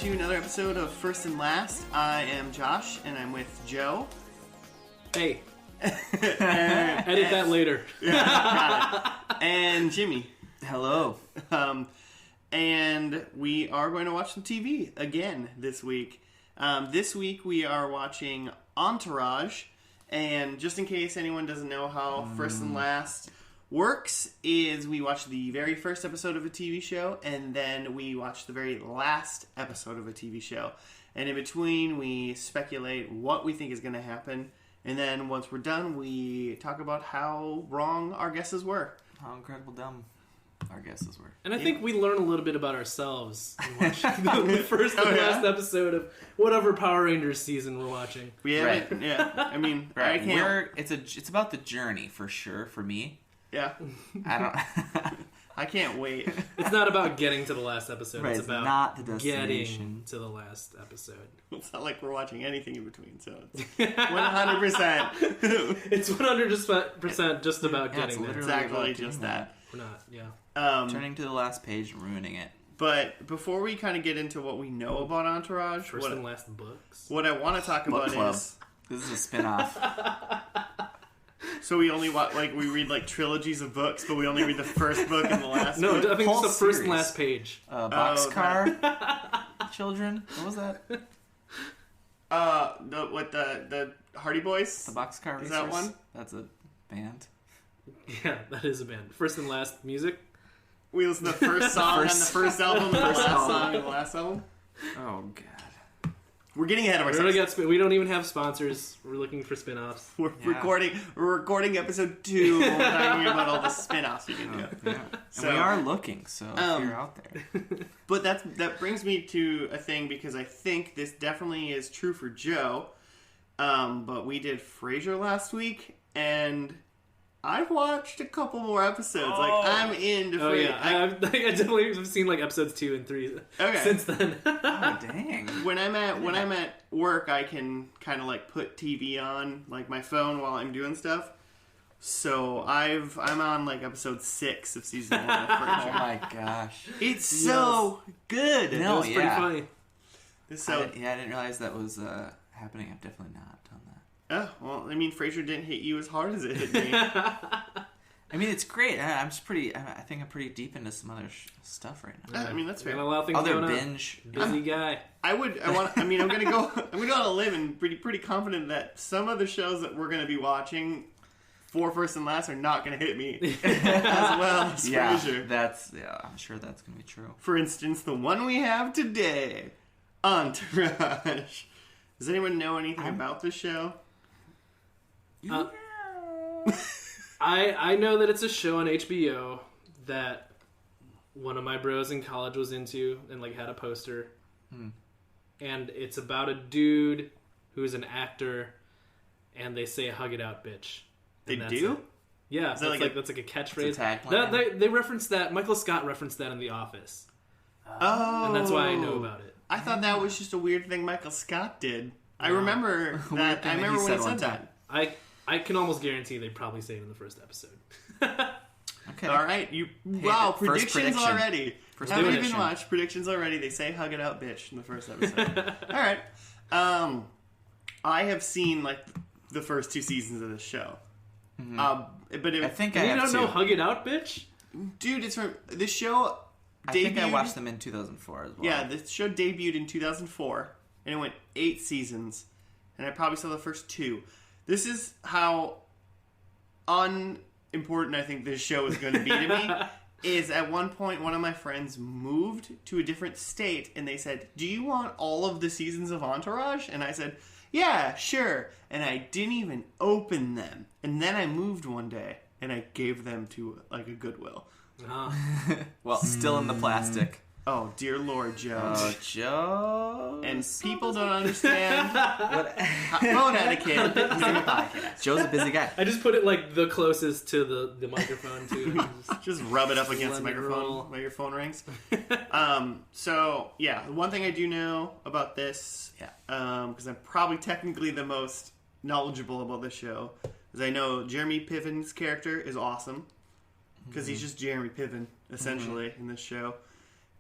to another episode of First and Last. I am Josh, and I'm with Joe. Hey. Edit that later. Yeah, got it. And Jimmy. Hello. And we are going to watch some TV again this week. This week we are watching Entourage. And just in case anyone doesn't know how First and Last works, is we watch the very first episode of a TV show, and then we watch the very last episode of a TV show. And in between, we speculate what we think is going to happen. And then once we're done, we talk about how wrong our guesses were. How incredible dumb our guesses were. And I think we learn a little bit about ourselves in watching the first and last episode of whatever Power Rangers season we're watching. We haven't, yeah. I mean, right. I can't. It's about the journey for sure for me. Yeah. I can't wait. It's not about getting to the last episode. Right, it's about not the destination. getting to the last episode. It's not like we're watching anything in between, so it's 100%. It's 100% just about Yeah, getting there. It's actually just that. We're not, Turning to the last page and ruining it. But before we kind of get into what we know about Entourage, First and last books. what I want to talk Book about club. is... This is a spin-off. So we only we read like trilogies of books, but we only read the first book and the last No, book. I think it's Whole the first and series. last page. Boxcar children. What was that? The Hardy Boys? The Boxcar Racers. Is that one? That's a band. Yeah, that is a band. First and last music. We listen to the first song on the first album and the last album. song on the last album. Oh god. We're getting ahead of We ourselves. don't even have sponsors. We're looking for spin-offs. We're Yeah. recording episode 2 and we're talking about all the spin-offs you can do. Yeah. And So- we are looking, so if you're out there. But that brings me to a thing, because I think this definitely is true for Joe. But we did Frasier last week, and I've watched a couple more episodes. Like, I'm into Oh Frasier. yeah, I definitely have seen like episodes 2 and 3 Okay. since then. Oh dang. When I'm at work, I can kind of like put TV on like my phone while I'm doing stuff. So I'm on like episode 6 of season 1 of Oh Frasier. my gosh. It's so good. No, It was pretty yeah. funny. So I didn't realize that was happening. I've definitely not done that. well, I mean, Frasier didn't hit you as hard as it hit me. I mean, it's great. I think I'm pretty deep into some other stuff right now. I mean, that's Got fair. a lot of things Other going on. binge. Busy guy. I'm gonna go on a limb and pretty confident that some of the shows that we're gonna be watching for First and Last are not gonna hit me as well as Yeah, Frasier. I'm sure that's gonna be true. For instance, the one we have today, Entourage. Does anyone know anything about this show? I know that it's a show on HBO that one of my bros in college was into and like had a poster. And it's about a dude who's an actor, and they say "hug it out, bitch." They And that's do? it. Yeah, Is that that's like a catchphrase. It's a tagline? They reference that. Michael Scott referenced that in The Office, Oh, and that's why I know about it. I thought that was just a weird thing Michael Scott did. I remember Weird that. thing I that remember he when he said said one that. I can almost guarantee they probably say it in the first episode. Okay. All right, first predictions prediction. already. First Haven't even prediction. watched predictions already. They say "hug it out, bitch" in the first episode. All right, I have seen like the first 2 seasons of this show. But I think You I have don't know too. "hug it out, bitch"? dude, it's from this show. I think I watched them in 2004 as well. Yeah, the show debuted in 2004, and it went 8 seasons, and I probably saw the first 2. This is how unimportant I think this show is going to be to me. Is at one point one of my friends moved to a different state, and they said, "Do you want all of the seasons of Entourage?" And I said, "Yeah, sure." And I didn't even open them. And then I moved one day, and I gave them to like a Goodwill. Well, still in the plastic. Oh, dear Lord, Joe. Oh, Joe. And people don't understand phone etiquette. He's in the podcast. Joe's a busy guy. I just put it like the closest to the microphone too. Just rub it up against the Let it microphone roll. while your phone rings. So, yeah, one thing I do know about this, because I'm probably technically the most knowledgeable about this show, is I know Jeremy Piven's character is awesome, because he's just Jeremy Piven, essentially, in this show.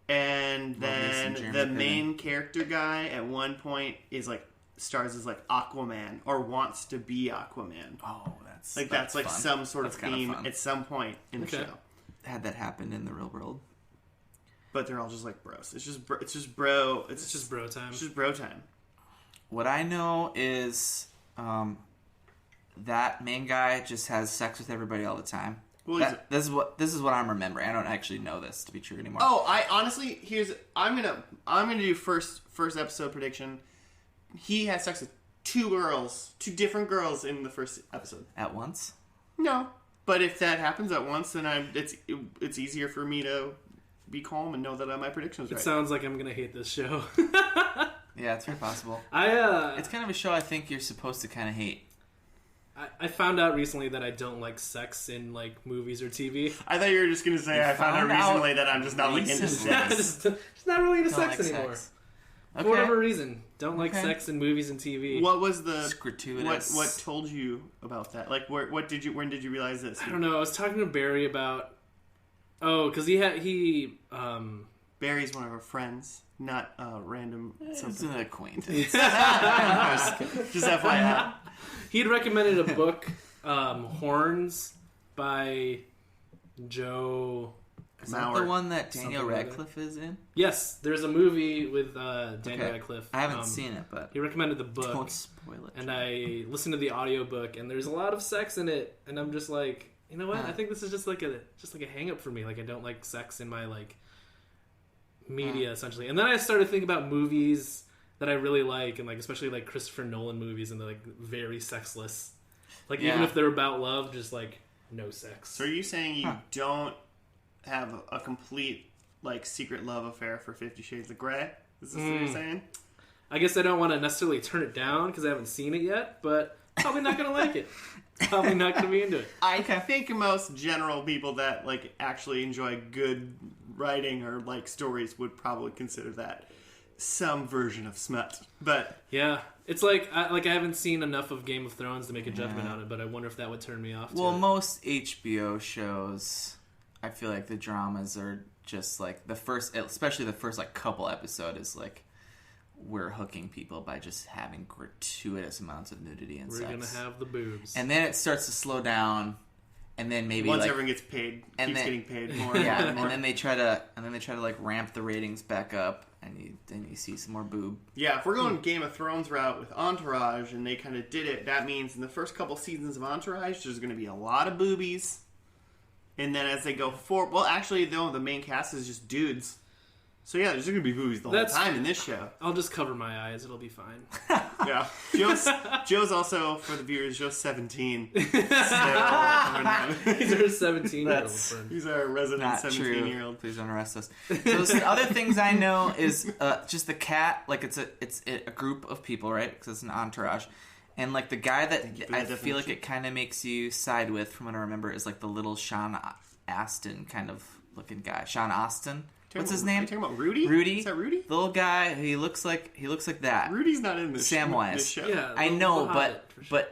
And then Jeremy the Piven. main character guy at one point is like stars as like Aquaman or wants to be Aquaman. Oh, that's Like fun. some sort That's of kinda theme fun. at some point in the show. Had that happen in the real world. But they're all just like bros. It's just bro time. It's just bro time. What I know is that main guy just has sex with everybody all the time. Well, this is what I'm remembering. I don't actually know this to be true anymore. Oh, I honestly I'm gonna do first episode prediction. He has sex with two different girls in the first episode. At once? No, but if that happens at once, then it's easier for me to be calm and know that my prediction was right. It sounds like I'm gonna hate this show. Yeah, it's very possible. It's kind of a show I think you're supposed to kind of hate. I found out recently that I don't like sex in like movies or TV. I thought you were just gonna say I found out recently that I'm just not like into sex. Just not really into Don't sex like anymore. sex. For Okay. whatever reason, don't like Okay. sex in movies and TV. What was the It's gratuitous. What told you about that? Like, when did you realize this? I don't know. I was talking to Barry about. Oh, because he Barry's one of our friends, not random It's something. an acquaintance. Just FYI. he'd recommended a book, Horns, by Joe. Is that Mauer. the one that Daniel Something like that. Radcliffe is in? Yes, there's a movie with Daniel Okay. Radcliffe. I haven't seen it, but He recommended the book, don't spoil it. and I listened to the audiobook, and there's a lot of sex in it, and I'm just like, you know what? I think this is just like a hang up for me. Like I don't like sex in my like media essentially. And then I started thinking about movies that I really like, and like especially like Christopher Nolan movies, and they're like very sexless. Like even if they're about love, just like no sex. So are you saying you don't have a complete like secret love affair for 50 Shades of Grey? Is this what you're saying? I guess I don't want to necessarily turn it down because I haven't seen it yet, but probably not going to like it. Probably not going to be into it. I think most general people that like actually enjoy good writing or like stories would probably consider that some version of smut. But yeah, it's like I haven't seen enough of Game of Thrones to make a judgment on it, but I wonder if that would turn me off. Well, to it. most HBO shows, I feel like the dramas are just like especially the first like couple episodes is like we're hooking people by just having gratuitous amounts of nudity and we're sex. gonna have the boobs, And then it starts to slow down, and then maybe once like, everyone gets paid, and keeps then- getting paid more. yeah, and and more. then they try to like ramp the ratings back up, and then you see some more boob. Yeah, if we're going Game of Thrones route with Entourage, and they kind of did it, that means in the first couple seasons of Entourage, there's going to be a lot of boobies. And then as they go forward, well, actually, no, the main cast is just dudes. So yeah, there's going to be boobies the whole time in this show. I'll just cover my eyes; it'll be fine. Yeah, Joe's also, for the viewers, Joe's 17. So, He's our 17-year-old friend. he's our resident Not 17-year-old. true. Please don't arrest us. So the other things I know is just the cat. Like it's a group of people, right? Because it's an entourage. And like the guy that for the I feel like definition. it kind of makes you side with, from what I remember, is like the little Sean Astin kind of looking guy. Sean Astin. What's his name? Are you talking about Rudy? Rudy. Is that Rudy? The little guy. He looks like that. Rudy's not in this Samwise. this show. Yeah, I know, the Hobbit, for sure.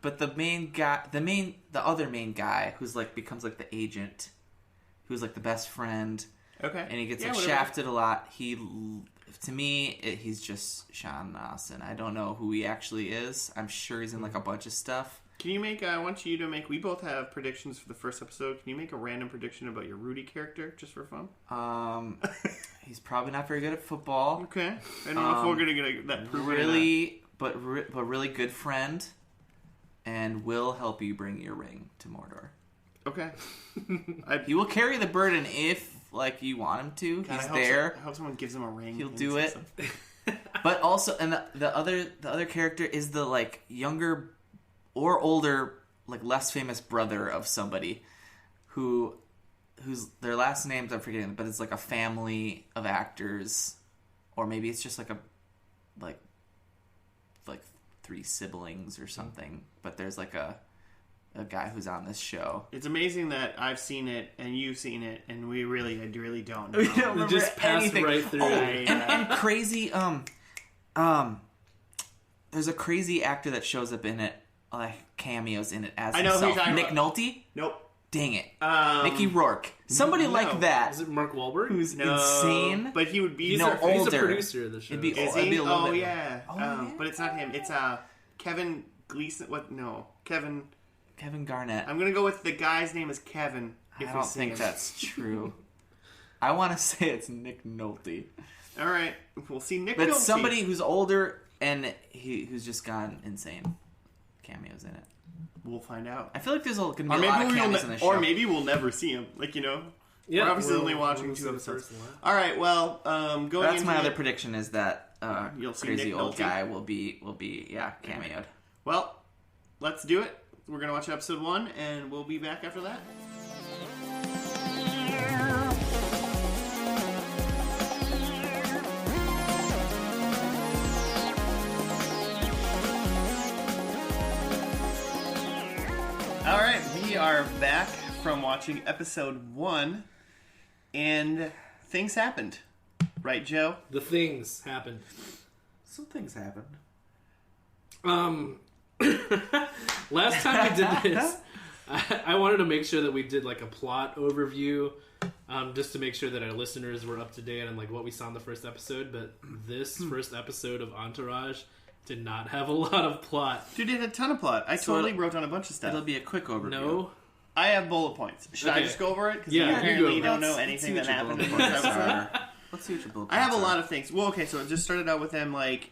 but the main guy, the other main guy, who's like becomes like the agent, who's like the best friend, Okay. and he gets Yeah, like whatever. shafted a lot. To me, he's just Sean Astin. I don't know who he actually is. I'm sure he's in like a bunch of stuff. Can you make, I want you to make, we both have predictions for the first episode. Can you make a random prediction about your Rudy character, just for fun? He's probably not very good at football. Okay. I don't know if we're going to get that proven. Really, but really good friend, and will help you bring your ring to Mordor. Okay. He will carry the burden if, like, you want him to. God, He's I hope there. I hope someone gives him a ring. He'll and do says it. so. But also, and the other character is the like younger or older, like less famous brother of somebody who's their last names I'm forgetting, but it's like a family of actors, or maybe it's just like like three siblings or something. But there's like a guy who's on this show. It's amazing that I've seen it and you've seen it, and I really don't know. We don't remember just passed anything. right through. Oh, it. and crazy. There's a crazy actor that shows up in it, like cameos in it as I know who himself. you're talking Nick about. Nolte. Nope. Dang it. Mickey Rourke. Somebody like that. Is it Mark Wahlberg? Who's insane. But he would be... He's older. He's a producer of the show. It'd be, Is it'd he? be a little bit... Yeah. yeah. But it's not him. It's Kevin Gleason. What? No. Kevin Garnett. I'm going to go with the guy's name is Kevin. I don't think that's true. I want to say it's Nick Nolte. All right. We'll see Nick But Nolte. somebody who's older and who's just gone insane. Cameos in it. We'll find out. I feel like there's going to be a lot of cameos in this show. Or maybe we'll never see him. Like, Yeah, we're obviously only watching 2 episodes. All right, well, That's my other prediction is that you'll see crazy Nick old Nolte. guy will be cameoed. Well, let's do it. We're going to watch episode 1, and we'll be back after that. All right, we are back from watching episode 1, and things happened. Right, Joe? The things happened. Some things happened. Last time we did this, I wanted to make sure that we did like a plot overview, just to make sure that our listeners were up to date on like what we saw in the first episode. But this first episode of Entourage did not have a lot of plot. Dude, it had a ton of plot. I totally wrote down a bunch of stuff. It'll be a quick overview. No. I have bullet points. Should I Okay. just go over it? Because Yeah, you you apparently go. don't know Let's anything see that what your happened in bullet this points episode. are. Let's see what your bullet I have a points lot are. of things. Well, okay, so it just started out with them, like,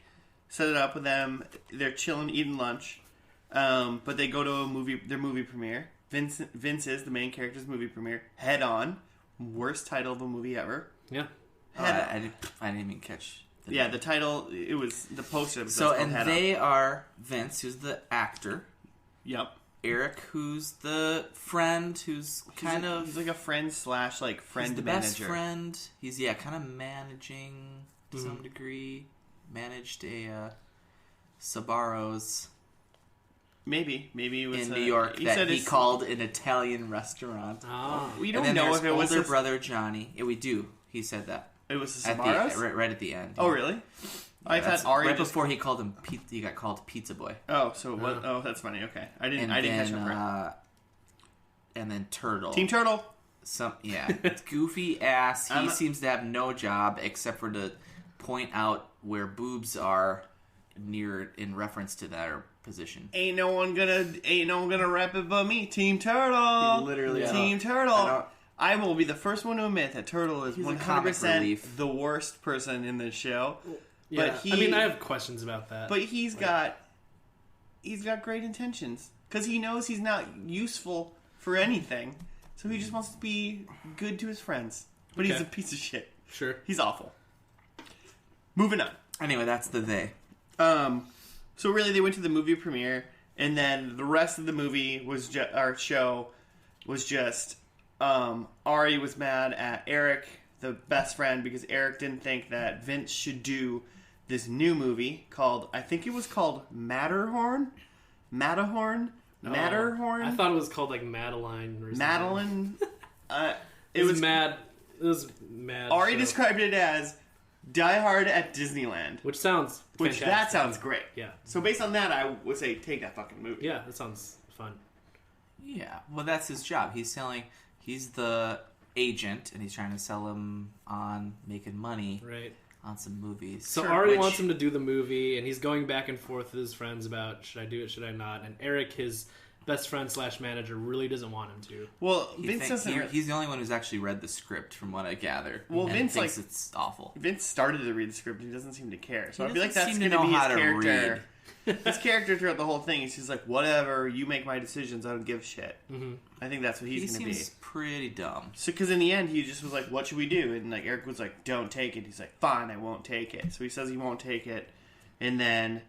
set it up with them. They're chilling, eating lunch. But they go to their movie premiere. Vince is the main character's movie premiere. Head On. Worst title of a movie ever. Yeah. I didn't even catch. The title, it was the poster. So, and they are Vince, who's the actor. Yep. Eric, who's the friend, who's He's like a friend slash, like, friend he's the manager. best friend. He's, kind of managing to some degree. Managed a Sbarro's Maybe it was in New York he that said he it's- called an Italian restaurant. Oh. We And don't then know there's if it was older a- brother Johnny. Yeah, we do. He said that. It was the At Sbarro's? right at the end. Oh, really? I That's thought Ari right just... before he called him. He got called Pizza Boy. Oh, so what? Oh, that's funny. Okay, I didn't catch up. Right. And then Turtle. Team Turtle. Goofy ass. He seems to have no job except for to point out where boobs are near in reference to their position. Ain't no one gonna rap it but me. Team Turtle. Literally, Team Turtle. I will be the first one to admit that Turtle is He's a 100% comic relief. the worst person in this show. Yeah. But I have questions about that. But he's got great intentions because he knows he's not useful for anything, so he just wants to be good to his friends. But he's Okay. a piece of shit. Sure. He's awful. Moving on. Anyway, that's the they. So really, they went to the movie premiere, and then the rest of the movie was our show was just Ari was mad at Eric, the best friend, because Eric didn't think that Vince should do this new movie called, I think it was called Matterhorn. Matterhorn. I thought it was called like Madeline or something. Madeline. It was mad. It was mad. Ari show. described it as Die Hard at Disneyland. Which sounds fantastic. That sounds great. Yeah. So based on that, I would say take that fucking movie. Yeah, that sounds fun. Yeah, well, that's his job. He's the agent, and he's trying to sell him on making money Right. on some movies. So Ari wants him to do the movie, and he's going back and forth with his friends about should I do it, should I not? And Eric, his best friend slash manager, really doesn't want him to. Well, Vince doesn't. He's the only one who's actually read the script, from what I gather. Well, and Vince thinks it's awful. Vince started to read the script. He doesn't seem to care. So He I feel like doesn't that's seem going to to be know his how to character. read. His character throughout the whole thing. He's just like, whatever. You make my decisions. I don't give a shit. Mm-hmm. I think that's what He he's going to be. seems pretty dumb. So, because in the end, he just was like, "What should we do?" And like Eric was like, "Don't take it." He's like, "Fine, I won't take it." So he says he won't take it, and then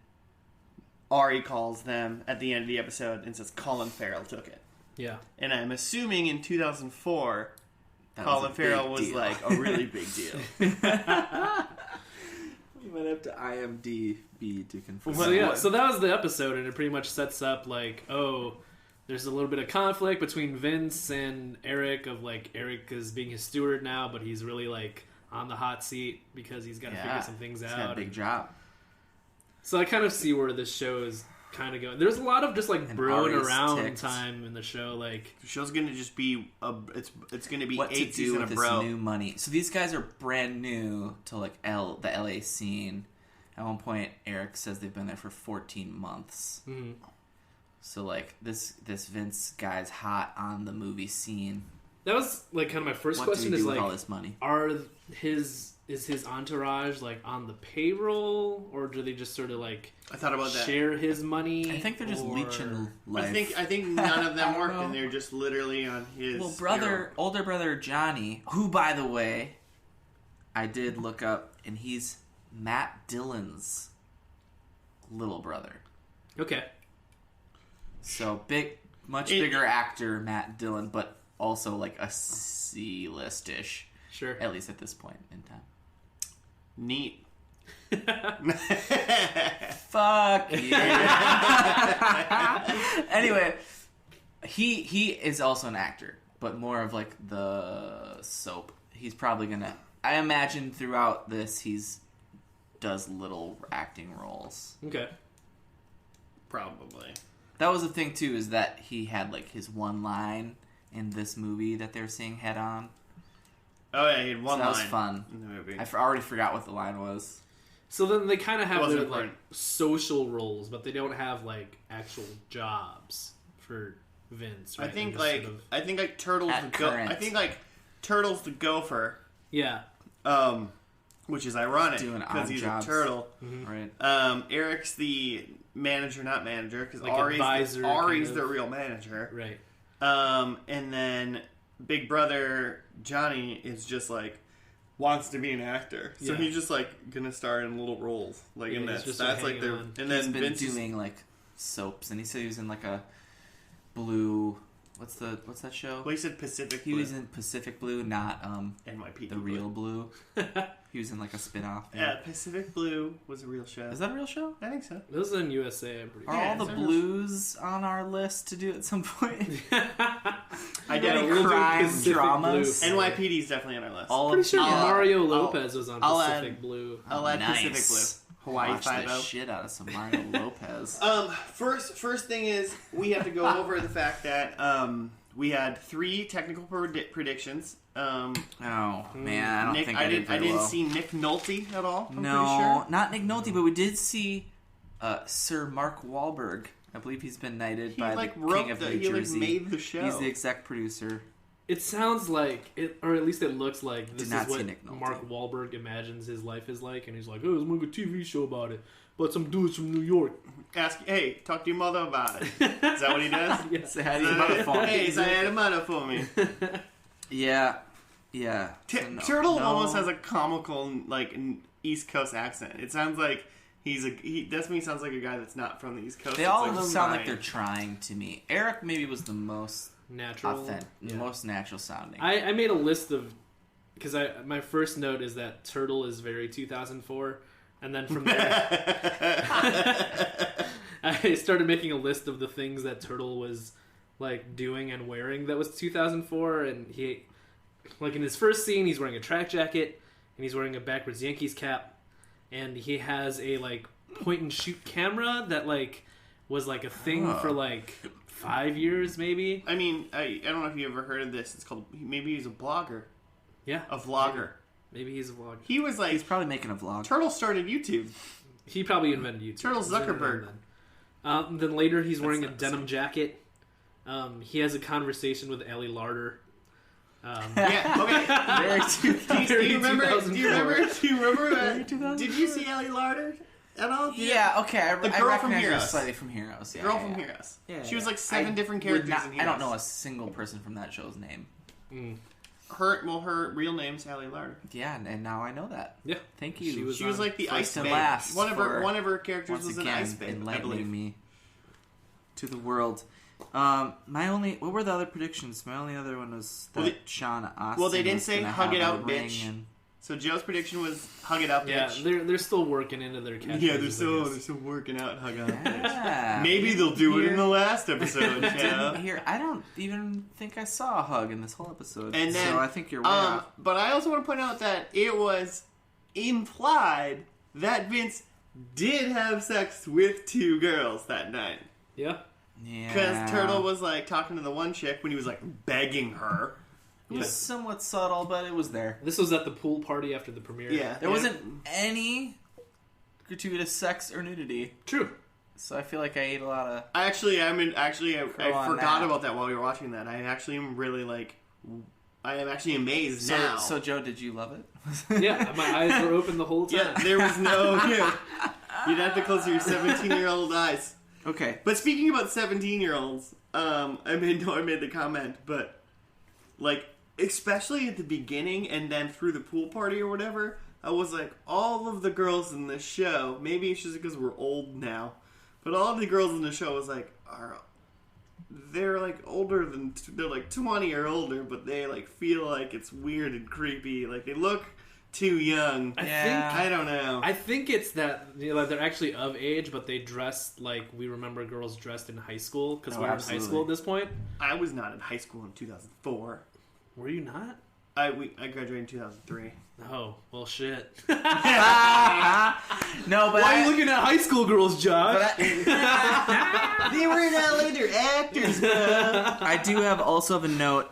Ari calls them at the end of the episode and says Colin Farrell took it. Yeah. And I'm assuming in 2004, That Colin was a Farrell big was deal. like a really big deal. You might have to IMDb to confirm. So that was the episode, and it pretty much sets up like, oh, there's a little bit of conflict between Vince and Eric of like Eric is being his steward now, but he's really like on the hot seat because he's got to figure some things He's out. got a big job. So I kind of see where this show is kind of going. There's a lot of just like And broing Ari's around ticked. time in the show. Like The show's gonna just be it's gonna be what 8 to do seasons with of this bro. new money. So these guys are brand new to like the LA scene. At one point, Eric says they've been there for 14 months. mm-hmm. So like this Vince guy's hot on the movie scene. that was like kind of my first What question do we is do with like, all this money? is his entourage like on the payroll, or do they just sort of like I thought about that. share his money? I think they're just or... leeching life. I think none of I them don't work, know. and they're just literally on his. Well, older brother Johnny, who by the way, I did look up, and he's Matt Dillon's little brother. Okay. So much bigger actor Matt Dillon, but also like a C-list-ish, Sure. at least at this point in time. Neat. Fuck yeah. Anyway, he is also an actor, but more of like the soap. He's probably gonna. I imagine throughout this, does little acting roles. Okay. Probably. That was the thing too, is that he had like his one line in this movie that they were seeing head on. Oh yeah, he had one So that line was fun. in the movie. I already forgot what the line was. So then they kind of have Wasn't their like important. social roles, but they don't have like actual jobs for Vince. Right? I think They're like just sort of- I think like Turtles At the current. I think like Turtles the Gopher, yeah. which is ironic Doing because odd he's jobs. a turtle. Right. Eric's the manager, not manager, because Like Ari's advisor, Ari's kind the of. real manager. Right. And then Big Brother Johnny is just like wants to be an actor, so Yeah. he's just like gonna star in little roles, like in Yeah, this. he's just That's like hanging their. on. And He's then been Vince is- doing like soaps, and he said he was in like a blue. What's that show? Well, he said Pacific He Blue. was in Pacific Blue, not NYPD the real Blue. He was in like a spin-off. Yeah, Pacific Blue was a real show. Is that a real show? I think so. Those are in USA. I'm pretty Are sure. Yeah, all the it's a real blues on our list to do at some point? I Yeah, did. we'll do crime Pacific dramas. Blue. NYPD is definitely on our list. All Pretty of sure I'll- Mario I'll- Lopez was on I'll Pacific add- Blue. I'll add Nice. Pacific Blue. Hawaii Watch the 5-0. shit out of some Mario Lopez. First thing is we have to go over the fact that we had 3 technical predictions. Oh man, I don't Nick, think I did very didn't well. see Nick Nolte at all. I'm pretty No, sure. not Nick Nolte, but we did see Sir Mark Wahlberg. I believe he's been knighted He by like the wrote King of the. New He like Jersey. made the show. He's the exec producer. It sounds like it, or at least it looks like this not is what see Nick Nolte. Mark Wahlberg imagines his life is like, and he's like, "Oh, let's make a TV show about it." But some dudes from New York. Hey, talk to your mother about it. Is that what he does? Yeah. Say hi to your mother for me. Hey, say hi to mother for me. Yeah. So no. Turtle No. almost has a comical like East Coast accent. It sounds like he definitely sounds like a guy that's not from the East Coast. They It's all like sound like fine. they're trying to me. Eric maybe was the most Natural. authentic, Yeah. most natural sounding. I made a list of because my first note is that Turtle is very 2004, and then from there I started making a list of the things that Turtle was like doing and wearing that was 2004, and he like in his first scene he's wearing a track jacket and he's wearing a backwards Yankees cap, and he has a like point and shoot camera that like was like a thing for like 5 years maybe. I mean, I don't know if you ever heard of this. It's called maybe he's a blogger, Yeah, a vlogger. maybe he's a vlogger. He was like He's probably making a vlog. Turtle started YouTube. He probably invented YouTube. Turtle Zuckerberg. Then later he's wearing a not the denim jacket. He has a conversation with Ellie Larder. Yeah. Okay. Very Do you remember? Do you remember? Do you remember? Very 2004. Did you see Ellie Larder at all? Yeah, okay. The I girl from recognize her Heroes. slightly from Heroes. Yeah, Girl yeah, from yeah. Heroes. Yeah, She was yeah. like 7 different would characters not- in Heroes. I don't know a single person from that show's name. Her real name's Ellie Larder. Yeah, and now I know that. Yeah. Thank you. She was She was like the First Ice and Babe. last One of her characters once was an again Ice Babe, I believe. enlightening me to the world. What were the other predictions? My only other one was that Sean Austin. well, they didn't was say gonna hug it have a out, ring bitch. and- So Joe's prediction was hug it up, Yeah, bitch. they're still working into their catchphrases. Yeah, I they're guess. still working out hug it up, bitch. Yeah. Maybe they'll do it in Here- the last episode. Didn't Yeah. hear. I don't even think I saw a hug in this whole episode. And then, so I think you're way off. but I also want to point out that it was implied that Vince did have sex with 2 girls that night. Yeah. Yeah. Because Turtle was like talking to the one chick when he was like begging her. It was somewhat subtle, but it was there. This was at the pool party after the premiere. Yeah. There wasn't any gratuitous sex or nudity. True. So I feel like I ate a lot of... I forgot that. about that while we were watching that. I actually am really like... I am actually amazed now. So Joe, did you love it? Yeah, my eyes were open the whole time. Yeah, there was no... You'd have to close your 17-year-old eyes. Okay. But speaking about 17-year-olds, I made the comment, but like, especially at the beginning and then through the pool party or whatever, I was like, all of the girls in the show, maybe it's just because we're old now, but all of the girls in the show was like, they're like older than, they're like 20 or older, but they like feel like it's weird and creepy. Like they look too young. I don't know. I think it's that they're actually of age, but they dress like we remember girls dressed in high school because we were in high school at this point. I was not in high school in 2004. Were you not? I graduated in 2003. Oh, well, shit. No, but Why are you looking at high school girls, Josh? They were in LA, they're actors, bro. I do also have a note,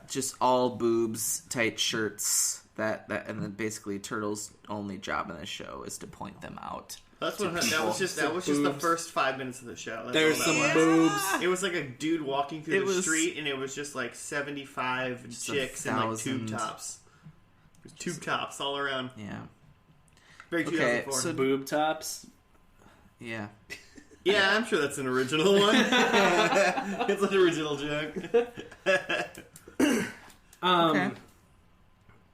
just all boobs, tight shirts, and then basically Turtle's only job in the show is to point them out. That was just the first 5 minutes of the show. That's There's some was. boobs. It was like a dude walking through the street, and it was just like 75 chicks in like tube tops. Tube tops all around. Yeah. Very 2004. So boob tops. Yeah. Yeah, I'm sure that's an original one. It's an original joke. Okay.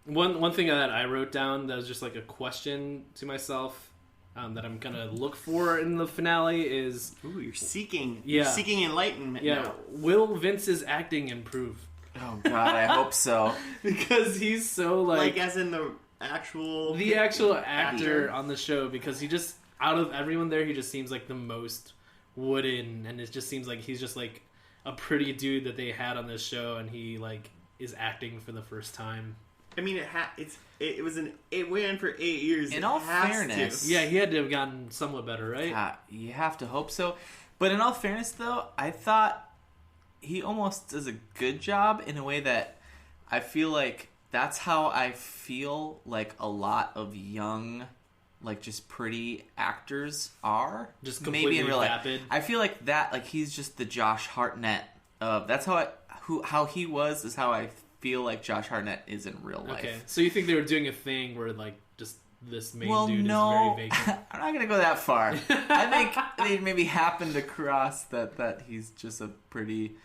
One thing that I wrote down that was just like a question to myself that I'm gonna look for in the finale is... Ooh, you're seeking enlightenment. Yeah. now. Will Vince's acting improve? Oh God, I hope so. Because he's so like as in the actual actor on the show, because he just, out of everyone there, he just seems like the most wooden, and it just seems like he's just like a pretty dude that they had on this show, and he like is acting for the first time. I mean, it went on for 8 years. In all fairness, yeah, he had to have gotten somewhat better, right? You have to hope so. But in all fairness, though, I thought he almost does a good job in a way that I feel like that's how I feel like a lot of young, like just pretty actors are. Just completely maybe in real life. vapid. I feel like that, like he's just the Josh Hartnett of. That's how he was is how I feel like Josh Hartnett is in real life. Okay, so you think they were doing a thing where like just this main dude no, is very vacant? I'm not gonna go that far. I think they maybe happened across that he's just a pretty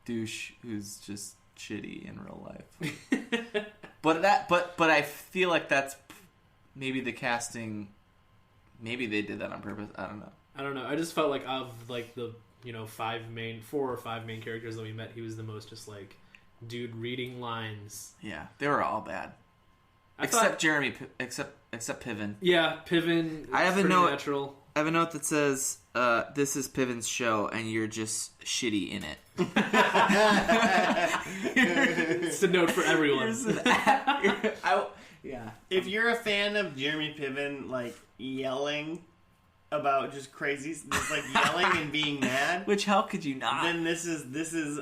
douche who's just shitty in real life. but I feel like that's maybe the casting. Maybe they did that on purpose. I don't know. I just felt like of like the 4 or 5 main characters that we met, he was the most just like dude reading lines. Yeah, they were all bad. Except Piven. Yeah, Piven. I have a pretty note. Natural. I have a note that says, "This is Piven's show, and you're just shitty in it." It's a note for everyone. Yeah. If you're a fan of Jeremy Piven, like yelling about just crazy, just like yelling and being mad, Which how could you not? then this is.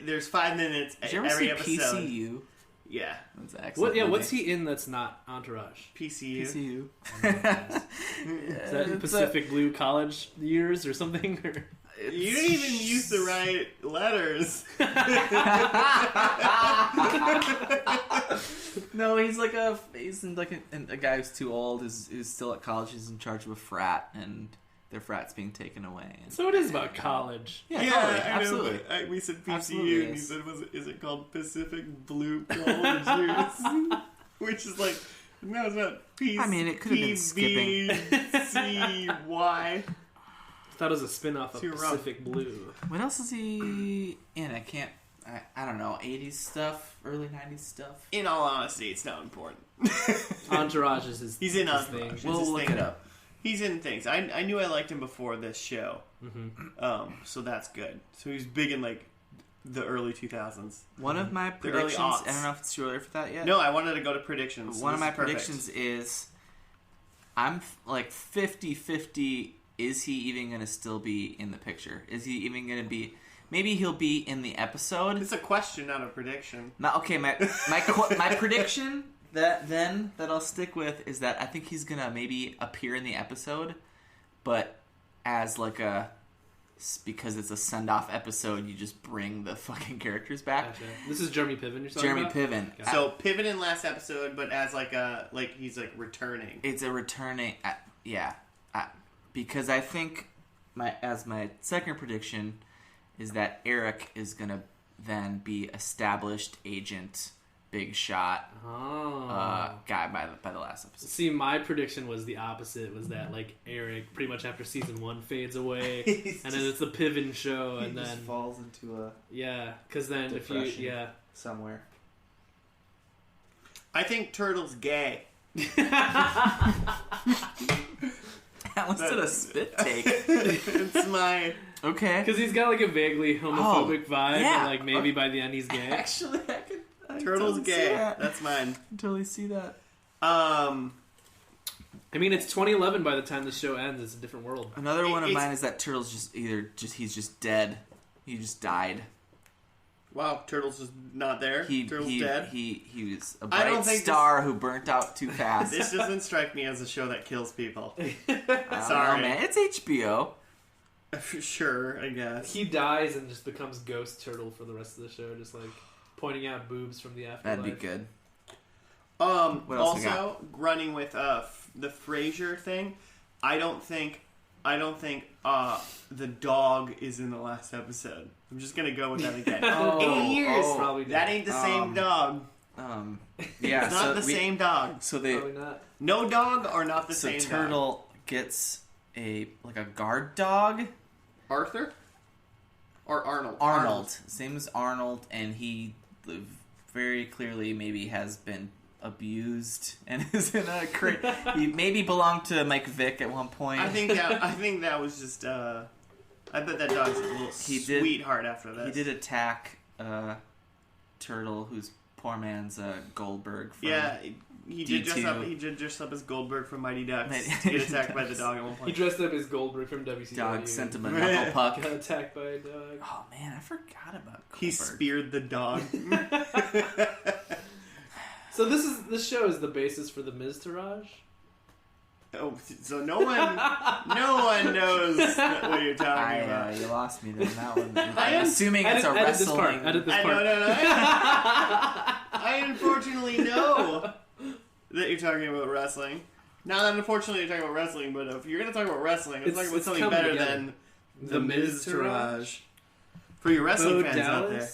There's 5 minutes Did you ever every see episode. PCU? Yeah, That's excellent. What's he in that's not Entourage? PCU. Is that Pacific Blue College years or something? Or? You didn't even use the right letters. No, he's like a guy who's too old, who's still at college. He's in charge of a frat, and their frat's being taken away. And... So it is about college. Yeah, totally, I absolutely. know, but we said PCU, Absolutely and you said, is it called Pacific Blue College? Which is like, no, it's not PC. I mean, it could have been skipping. PCY. I thought it was a spin-off of Pacific Blue. What else is he in? I don't know, 80s stuff, early 90s stuff? In all honesty, it's not important. Entourage is He's in his Entourage. thing. We'll look it up. He's in things. I knew I liked him before this show. Mm-hmm. So that's good. So he's big in like the early 2000s. One of my predictions, I don't know if it's too early for that yet. No, I wanted to go to predictions. One of my predictions is I'm like 50-50. Is he even going to still be in the picture? Is he even going to be... Maybe he'll be in the episode. It's a question, not a prediction. My prediction that I'll stick with is that I think he's going to maybe appear in the episode, but as like a... Because it's a send-off episode, you just bring the fucking characters back. Gotcha. This is Jeremy Piven you're talking Jeremy about? Piven. Gotcha. So Piven in last episode, but as he's like returning. It's a returning... because I think my second prediction is that Eric is going to then be established agent, big shot guy by the last episode. See, my prediction was the opposite. Was that like Eric pretty much after season 1 fades away, and then it's the Piven show, and then falls into a because then depression. if you Somewhere. I think Turtle's gay. That was a spit take. It's my... Okay. because he's got like a vaguely homophobic vibe, yeah. and like maybe by the end he's gay. Actually, I can Turtle's totally see gay. that. That's mine. I can totally see that. I mean, it's 2011 by the time the show ends. It's a different world. Another one of mine is that Turtle's he's just dead. He just died. Wow, Turtle's just not there. Turtle's dead. He was a I don't bright think star who burnt out too fast. This doesn't strike me as a show that kills people. I don't Sorry. know, man. It's HBO. Sure, I guess. He dies and just becomes Ghost Turtle for the rest of the show, just like pointing out boobs from the afterlife. That'd be good. What else we also, running with the Frasier thing, I don't think the dog is in the last episode. I'm just gonna go with that again. 8 years, probably that ain't the same dog. Yeah, It's not the same dog. So they Probably not. No dog or not the same Turtle dog. gets a guard dog. Arthur or Arnold. Arnold, same as Arnold, and he very clearly maybe has been abused and is in a he maybe belonged to Mike Vick at one point. I think that was just. I bet that dog's a little sweetheart after that. He did attack Turtle, who's poor man's Goldberg. From he D2. did dress up as Goldberg from Mighty Ducks. Get attacked by the dog at one point. He dressed up as Goldberg from WCW. Dog sent him a knuckle puck. Got attacked by a dog. Oh man, I forgot about Goldberg. He speared the dog. So this show is the basis for the Entourage. Oh, so no one knows what you're talking about. You lost me there on that one. I'm assuming it's a wrestling. Edit this part. No. I unfortunately know that you're talking about wrestling. Not that unfortunately you're talking about wrestling, but if you're going to talk about wrestling, let's talk about something coming better together. than The Entourage. For your wrestling fans out there.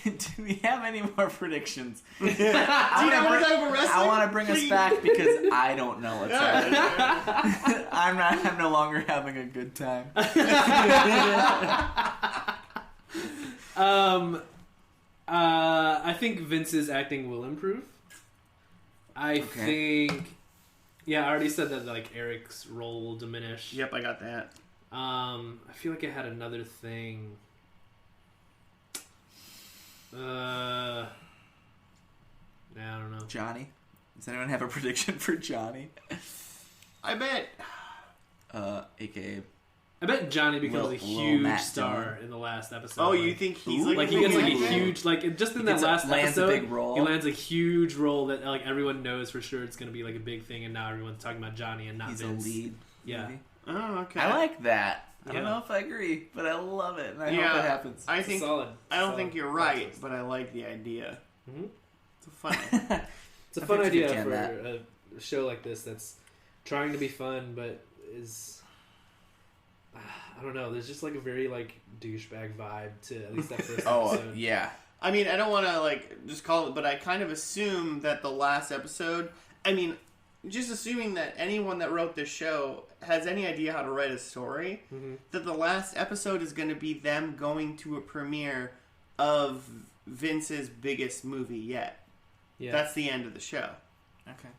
Do we have any more predictions? Do you want to talk about wrestling? I want to bring us back because I don't know what's happening. I'm no longer having a good time. I think Vince's acting will improve. I think. Yeah, I already said that like Eric's role will diminish. Yep, I got that. I feel like I had another thing. I don't know. Johnny? Does anyone have a prediction for Johnny? I bet. AKA. I bet Johnny becomes a Little huge Matt star Dillon. in the last episode. Oh, you think he's like he gets like a huge just in that last lands episode, a big role. he lands a huge role that like everyone knows for sure it's going to be like a big thing, and now everyone's talking about Johnny and not He's Vince. a lead. Yeah. Movie. Oh, okay. I like that. I don't Yeah. know if I agree, but I love it, and I hope it happens. I think solid. I don't think you're right, but I like the idea. Mm-hmm. It's a fun. It's a fun idea 50-50 for that. a show like this that's trying to be fun, but is I don't know. There's just like a very like douchebag vibe to at least that first episode. Yeah. I mean, I don't want to like just call it, but I kind of assume that the last episode. I mean, just assuming that anyone that wrote this show has any idea how to write a story, that the last episode is going to be them going to a premiere of Vince's biggest movie yet. Yeah. That's the end of the show. Okay.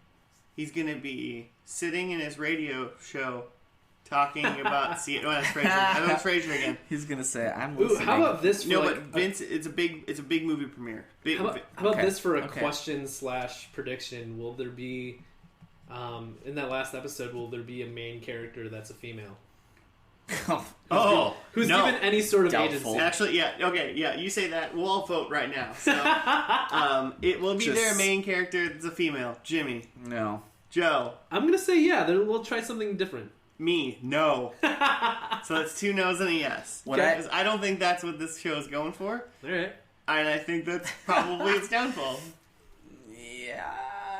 He's going to be sitting in his radio show talking about... that's Frasier. I know it's Frasier again. He's gonna say, "I'm Ooh, listening." how about this? For No, like, but Vince, it's a big movie premiere. How about this for a Okay. question / prediction? Will there be In that last episode, will there be a main character that's a female? Who's no. given any sort of Doubtful. agency? Actually, yeah, okay, yeah, you say that. We'll all vote right now. So, it will be their main character that's a female. Jimmy. No. Joe. I'm gonna say yeah. We'll try something different. Me. No. So that's 2 no's and a yes. Because I don't think that's what this show is going for. All right. And I think that's probably its downfall. Yeah,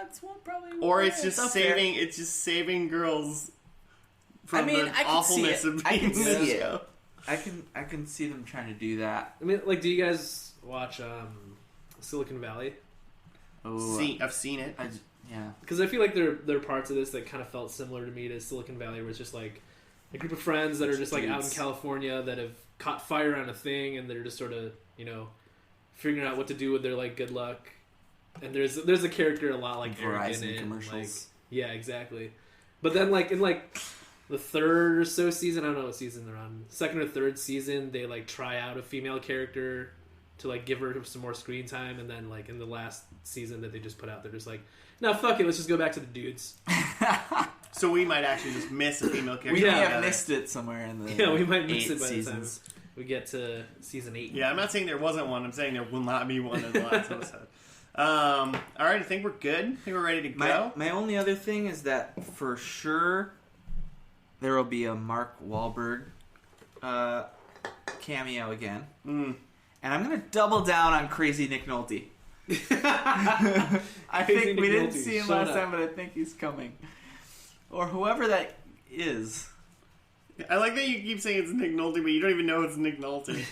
it's probably. Or it's just saving. It's just saving girls from the awfulness of being in this show. I can see them trying to do that. I mean, like, do you guys watch Silicon Valley? Oh, I've seen it. Yeah. Because I feel like there are parts of this that kind of felt similar to me to Silicon Valley, where it's just like a group of friends that are just like out in California that have caught fire on a thing, and they're just sort of figuring out what to do with their like good luck. And there's a character a lot like Eric in it. Commercials. Like, yeah, exactly. But then like in like the 3rd or so season, I don't know what season they're on, 2nd or 3rd season, they like try out a female character to like give her some more screen time, and then like in the last season that they just put out, they're just like, no, fuck it, let's just go back to the dudes. So we might actually just miss a female character. We may have missed it somewhere in the we might miss it by seasons. the time we get to season 8. Yeah, I'm not saying there wasn't one. I'm saying there will not be one in the last episode. All right, I think we're good. I think we're ready to go. My only other thing is that for sure there will be a Mark Wahlberg cameo again. And I'm going to double down on Crazy Nick Nolte. I think we didn't see him last time, but I think he's coming. Or whoever that is. I like that you keep saying it's Nick Nolte, but you don't even know it's Nick Nolte.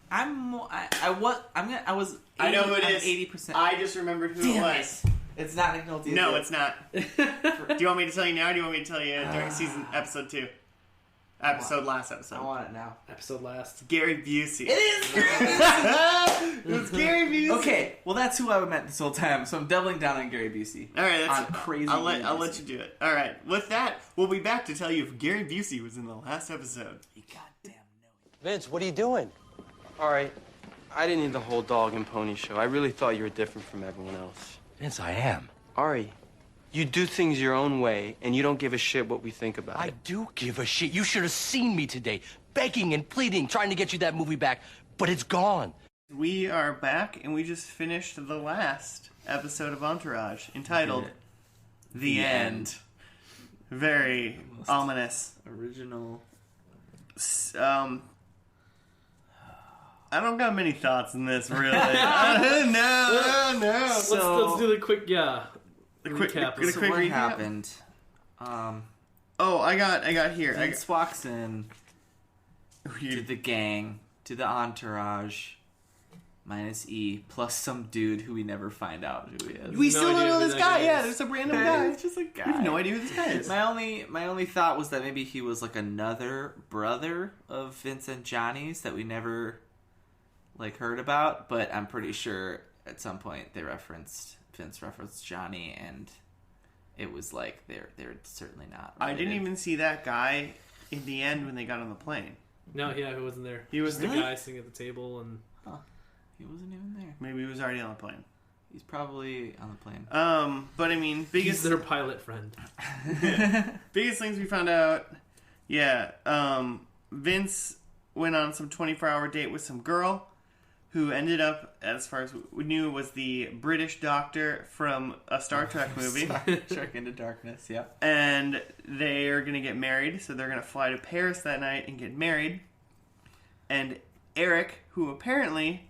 I know who it is. 80%. I just remembered who it was. It's not Nick Nolte. No, it's not. Do you want me to tell you now, or do you want me to tell you during episode 2? Last episode. I want it now. Episode last. Gary Busey. It is Gary Busey! It's Gary Busey. Okay, well that's who I meant this whole time, so I'm doubling down on Gary Busey. All right, on Crazy. I'll let you do it. All right, with that, we'll be back to tell you if Gary Busey was in the last episode. You goddamn know it. Vince, what are you doing? All right, I didn't need the whole dog and pony show. I really thought you were different from everyone else. Vince, I am. Ari, you do things your own way, and you don't give a shit what we think about I it. do give a shit. You should have seen me today, begging and pleading, trying to get you that movie back, but it's gone. We are back, and we just finished the last episode of Entourage, entitled The End. Very ominous. Original. I don't got many thoughts in this, really. No. Let's do the quick recap. So what happened? Oh, I got here. Vince walks in to the gang, to the entourage, minus E, plus some dude who we never find out who he is. We still don't know who this that guy. guy Yeah, is. there's a random guy. It's just a guy. We have no idea who this guy is. My only thought was that maybe he was like another brother of Vince and Johnny's that we never heard about, but I'm pretty sure at some point Vince referenced Johnny, and it was like they're certainly not related. I didn't even see that guy in the end when they got on the plane. No, yeah, who wasn't there? He was the really? guy sitting at the table, and He wasn't even there. Maybe he was already on the plane. He's probably on the plane. But I mean, he's their pilot friend. biggest things we found out. Yeah, Vince went on some 24-hour date with some girl who ended up, as far as we knew, was the British doctor from a Star Trek movie. Star Trek Into Darkness, yeah. And they are going to get married, so they're going to fly to Paris that night and get married. And Eric, who apparently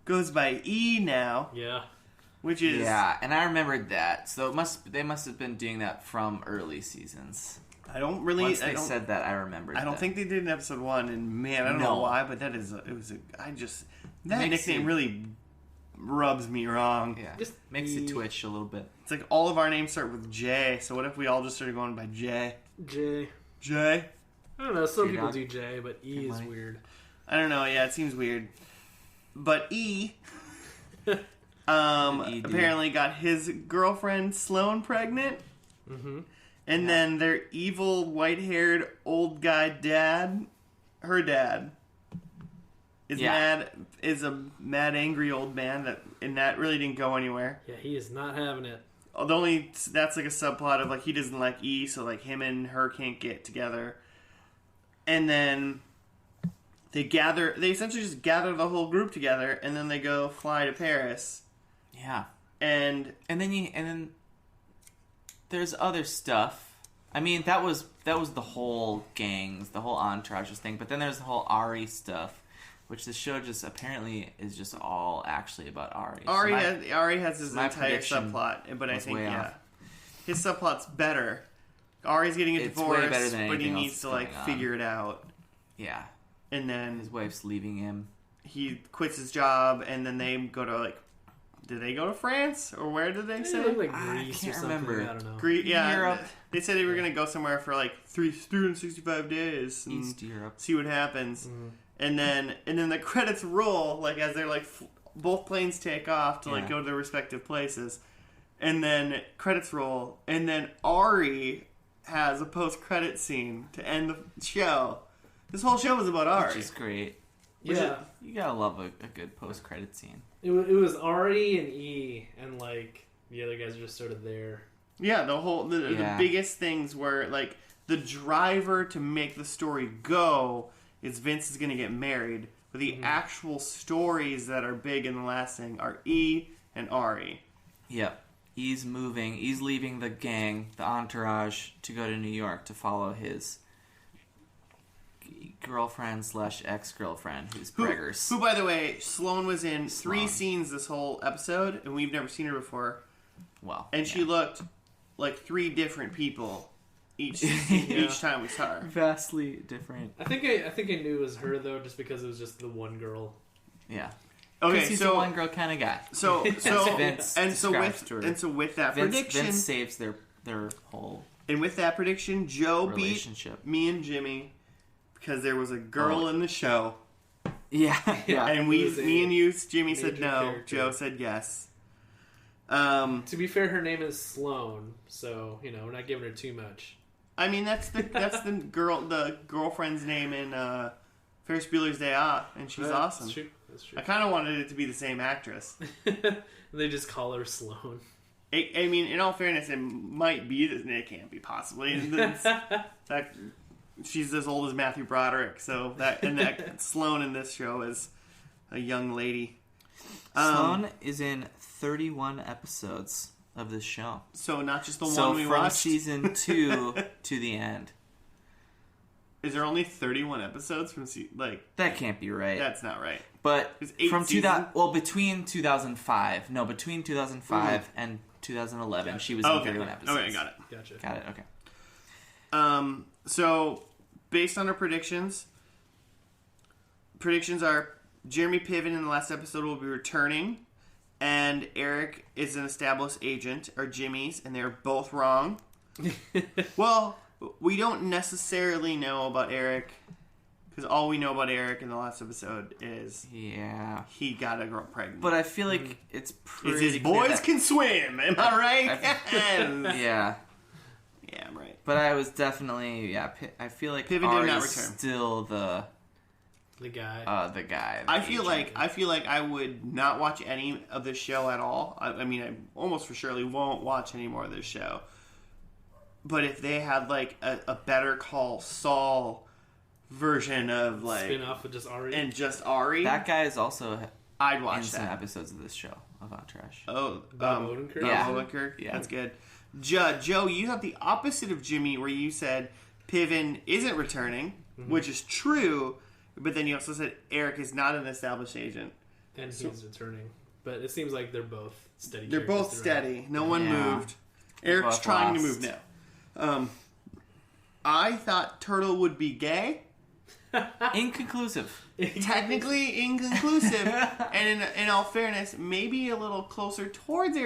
goes by E now. Yeah. Which is... Yeah, and I remembered that. So they must have been doing that from early seasons. I don't really... Once they said that, I remembered I don't think they did in episode 1, and man, I don't know why, but that nickname really rubs me wrong. Yeah, just makes you twitch a little bit. It's like all of our names start with J, so what if we all just started going by J? J. J? I don't know, some people J-Dog. do J, but E is weird. I don't know, yeah, it seems weird. But E... apparently got his girlfriend Sloane pregnant. Mm-hmm. And then their evil, white-haired, old guy dad, her dad, is a mad, angry old man and that really didn't go anywhere. Yeah, he is not having it. that's like a subplot of like he doesn't like E, so like him and her can't get together. And then they essentially just gather the whole group together, and then they go fly to Paris. Yeah. And then there's other stuff. I mean, that was the whole gangs, the whole Entourage thing, but then there's the whole Ari stuff, which the show just apparently is just all actually about Ari. Ari has his entire subplot, but I think his subplot's better. Ari's getting a divorce, way better than but he anything needs to like on. figure it out. Yeah. And then His wife's leaving him. he quits his job, and then they go to like, did they go to France or where did they say? Like I Greece can't or something. remember. I don't know. Europe. They said they were going to go somewhere for like 365 days and East Europe. see what happens. And then the credits roll like as they're like both planes take off to like go to their respective places, and then credits roll, and then Ari has a post-credit scene to end the show. This whole show was about Ari, Which is great. Yeah. You gotta love a good post-credit scene. It was Ari and E, and like the other guys are just sort of there. Yeah, the biggest things were like the driver to make the story go is Vince is going to get married, but the actual stories that are big and lasting are E and Ari. Yep. He's leaving the gang, the Entourage, to go to New York to follow his girlfriend/ex-girlfriend, who's Preggers. Who, by the way, Sloane was in 3 scenes this whole episode, and we've never seen her before. Well, and she looked like 3 different people each time we saw her. Vastly different. I think I knew it was her though, just because it was just the one girl. Yeah. Okay, he's so a one girl kind of guy. So Vince with that prediction, Vince saves their whole. And with that prediction, Joe beat me and Jimmy because there was a girl in the show. Yeah. And me and you, Jimmy said no. Character. Joe said yes. To be fair, her name is Sloane, so we're not giving her too much. I mean, that's the girlfriend's name in Ferris Bueller's Day Off, and she's awesome. That's true. I kind of wanted it to be the same actress. They just call her Sloane. I mean, in all fairness, it might be. It can't be possibly. That she's as old as Matthew Broderick, so that Sloane in this show is a young lady. Sloane is in 31 episodes of this show. So not just the one we watched? from season 2 to the end. Is there only 31 episodes from That can't be right. That's not right. But from 2000, between 2005 and 2011, she was in 31 episodes. Okay, got it. Gotcha. Got it. Okay. So based on our predictions are Jeremy Piven in the last episode will be returning, and Eric is an established agent, or Jimmy's, and they're both wrong. Well, we don't necessarily know about Eric, because all we know about Eric in the last episode is he got a girl pregnant. But I feel like it's pretty his boys can swim, am I right? Yeah. Yeah, I'm right. But I was definitely, I feel like Piven did not return. Still the guy. The guy. I feel like I would not watch any of this show at all. I mean, I almost for surely won't watch any more of this show. But if they had like a Better Call Saul version of like spin-off with just Ari, that guy is also I'd watch in some that. episodes of this show of Entourage. Oh, Bob Odenkirk? Bob Odenkirk? Yeah, that's good. Joe, you have the opposite of Jimmy, where you said Piven isn't returning, which is true, but then you also said Eric is not an established agent. And he's returning. But it seems like they're both steady. They're both steady. No one moved. Eric's trying to move now. I thought Turtle would be gay. Inconclusive. Technically inconclusive. And in all fairness, maybe a little closer towards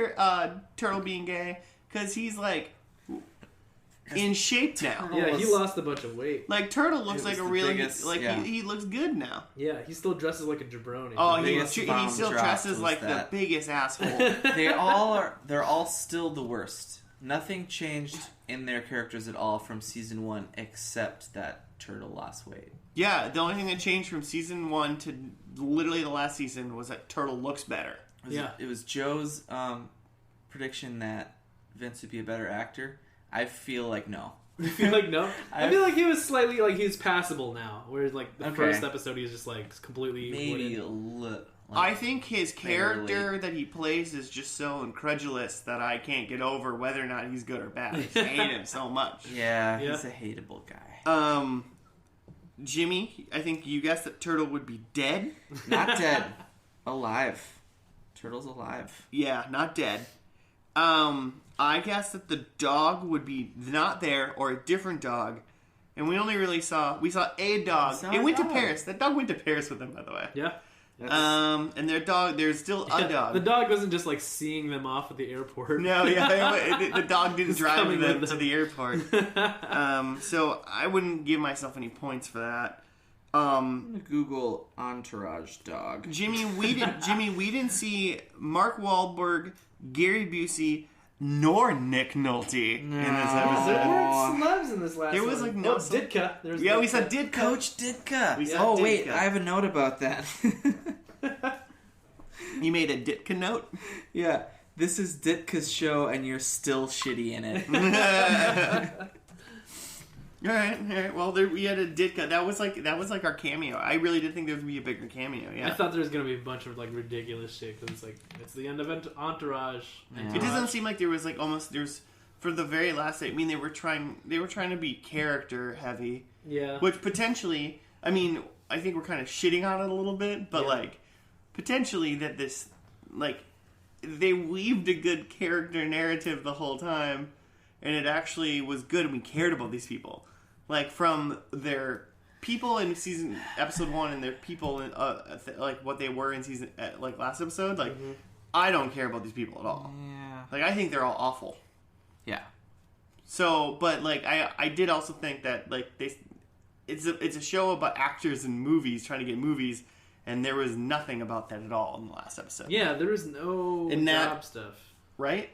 Turtle being gay, because he's like in shape now. Yeah, he lost a bunch of weight. Like Turtle looks like a really biggest, he looks good now. Yeah, he still dresses like a jabroni. Oh, he still dresses like the biggest asshole. They're all still the worst. Nothing changed in their characters at all from season 1 except that Turtle lost weight. Yeah, the only thing that changed from season 1 to literally the last season was that Turtle looks better. It was Joe's prediction that Vince would be a better actor? I feel like no. You feel like no? I feel like he was slightly like he's passable now. Whereas like the Okay. first episode, he was just like completely Maybe wooden. a little. I think his character that he plays is just so incredulous that I can't get over whether or not he's good or bad. I just hate him so much. Yeah, Yeah. he's a hateable guy. Jimmy, I think you guessed that Turtle would be dead. Not dead. Alive. Turtle's alive. Yeah, not dead. I guessed that the dog would be not there or a different dog. And we only really saw a dog. saw It a went to dog. Paris. That dog went to Paris with him, by the way. Yeah. And there's still a dog. The dog wasn't just like seeing them off at the airport. No, yeah, the dog didn't drive coming them with to them. the airport. So I wouldn't give myself any points for that. I'm gonna Google Entourage dog. Jimmy, we didn't see Mark Wahlberg, Gary Busey, nor Nick Nolte in this There episode. weren't celebs in this last There one. was, like, no Ditka. There's Yeah, we Ditka. saw Ditka. Coach Ditka. We saw Oh wait, Ditka. I have a note about that. You made a Ditka note? Yeah, this is Ditka's show, and you're still shitty in it. All right. Well, we had a Ditka. That was like our cameo. I really did think there would be a bigger cameo. Yeah. I thought there was gonna be a bunch of like ridiculous shit because it's the end of Entourage. Yeah. It doesn't seem like there was like almost there's for the very last. I mean, they were trying to be character heavy, Yeah. which potentially. I mean, I think we're kind of shitting on it a little bit, but Yeah. like potentially that this like they weaved a good character narrative the whole time, and it actually was good, and we cared about these people. Like, from their people in episode 1 and their people in, like, what they were in like, last episode, like, I don't care about these people at all. Yeah. Like, I think they're all awful. Yeah. So, but, like, I did also think that, like, it's a show about actors in movies, trying to get movies, and there was nothing about that at all in the last episode. Yeah, there was no And that- job stuff. Right?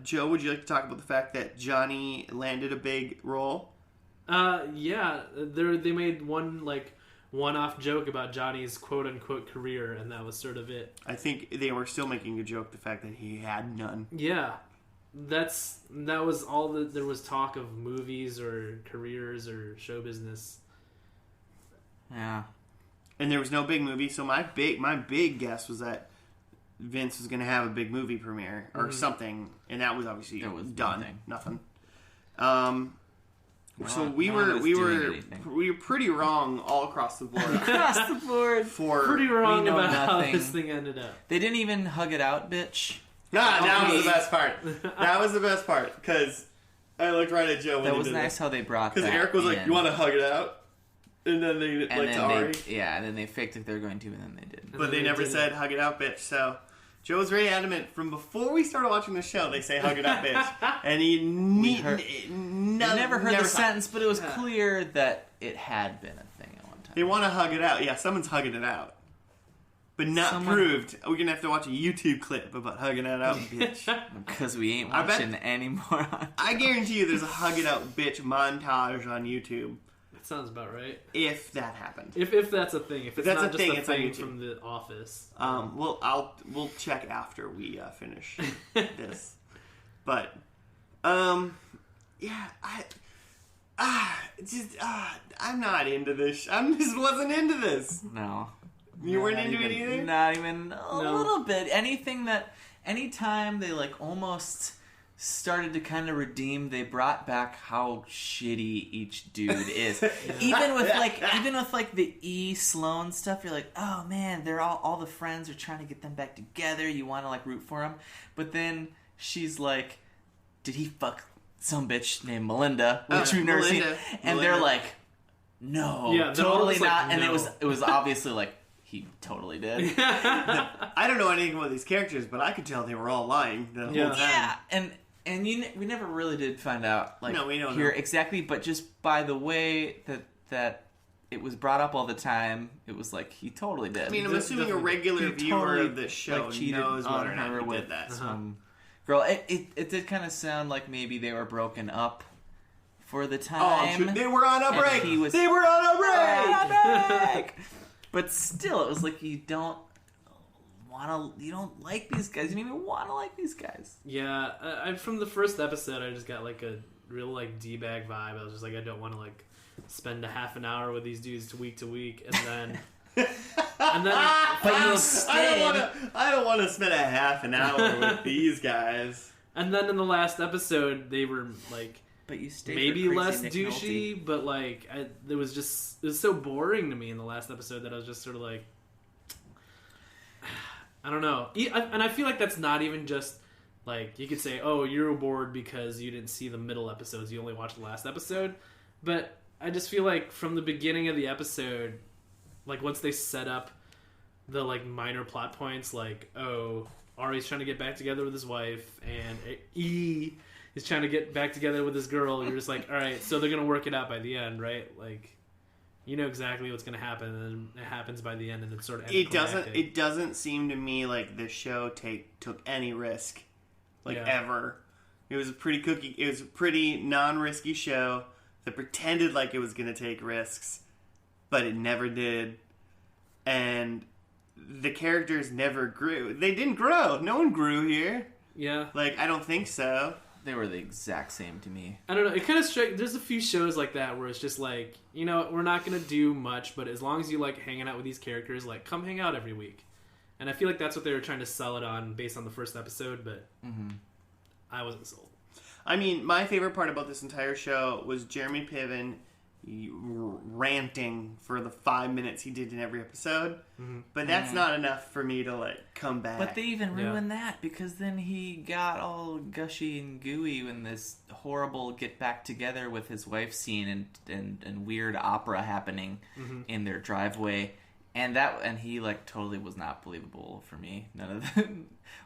Joe, would you like to talk about the fact that Johnny landed a big role? Yeah, they made one-off joke about Johnny's quote-unquote career, and that was sort of it. I think they were still making a joke the fact that he had none. Yeah, that was all that there was talk of movies or careers or show business. Yeah. And there was no big movie, so my big guess was that Vince was going to have a big movie premiere or something, and that was obviously There was done. nothing. Nothing. So we no one was doing were anything. pretty wrong all across the board. Across the board. For Pretty wrong We know about how nothing. this thing ended up. They didn't even hug it out, bitch. that was the best part. That was the best part because I looked right at Joe. When That they was did nice how they brought that because Eric was like, in. "You want to hug it out?" And then they And like to then Ari, and then they faked it they were going to, and then they did. but they never said "hug it out, bitch." So Joe was very adamant from before we started watching the show. They say "hug it out, bitch," and he never heard the sentence, but it was clear that it had been a thing at one time. They want to hug it out. Yeah, someone's hugging it out, but not proved. We're gonna have to watch a YouTube clip about hugging it out, bitch. Because we ain't I bet- watching anymore. I guarantee you, there's a hug it out, bitch montage on YouTube That sounds about right. if that happened. If that's a thing. If it's that's not a just thing, a it's on thing YouTube. from The Office. We'll check after we finish this, but yeah, I'm not into this. I just wasn't into this. No. You weren't Not into even- it either? Not even a No. little bit. Anytime they like almost started to kind of redeem, they brought back how shitty each dude is. Even with like the E Sloan stuff, you're like, oh man, they're all the friends are trying to get them back together. You want to like root for them, but then she's like, did he fuck some bitch named Melinda? Which we've never seen, Melinda. and Melinda. they're like, no, Yeah, they're all totally just like, not. And no. it was obviously like he totally did. I don't know anything about these characters, but I could tell they were all lying the whole Yeah. time. Yeah, and we never really did find out like No, we don't here know. exactly, but just by the way that it was brought up all the time, it was like he totally did. I mean, I'm He assuming a definitely- regular he viewer totally, of this show like, cheated knows on whether or not her he with did that. some girl. It did kind of sound like maybe they were broken up for the Oh, I'm time. sure. They were on a And break. he was- They were on a break. But still, it was like you don't don't like these guys. You don't even want to like these guys. Yeah, I from the first episode, I just got like a real like d-bag vibe. I was just like, I don't want to like spend a half an hour with these dudes to week, and then But you stayed. I don't want to spend a half an hour with these guys. And then in the last episode, they were like, But you stayed maybe for less Crazy Nick douchey, Nolte. but like it was so boring to me in the last episode that I was just sort of like, I don't know. And I feel like that's not even just like, you could say, oh, you're bored because you didn't see the middle episodes, you only watched the last episode. But I just feel like from the beginning of the episode, like once they set up the like minor plot points, like, oh, Ari's trying to get back together with his wife, and E is trying to get back together with his girl, you're just like, all right, so they're gonna work it out by the end, right? Like, you know exactly what's gonna happen, and it happens by the end, and it's sort of It doesn't seem to me like the show took any risk, ever. It was a pretty non-risky show that pretended like it was gonna take risks, but it never did, and the characters never grew. They didn't grow. No one grew here. Yeah. Like, I don't think so. They were the exact same to me. I don't know. It kind of there's a few shows like that where it's just like, you know, we're not going to do much, but as long as you like hanging out with these characters, like, come hang out every week. And I feel like that's what they were trying to sell it on based on the first episode, but I wasn't sold. I mean, my favorite part about this entire show was Jeremy Piven ranting for the 5 minutes he did in every episode, but that's not enough for me to like come back. But they even ruined that because then he got all gushy and gooey when this horrible get back together with his wife scene and weird opera happening in their driveway, and he like totally was not believable for me. None of that.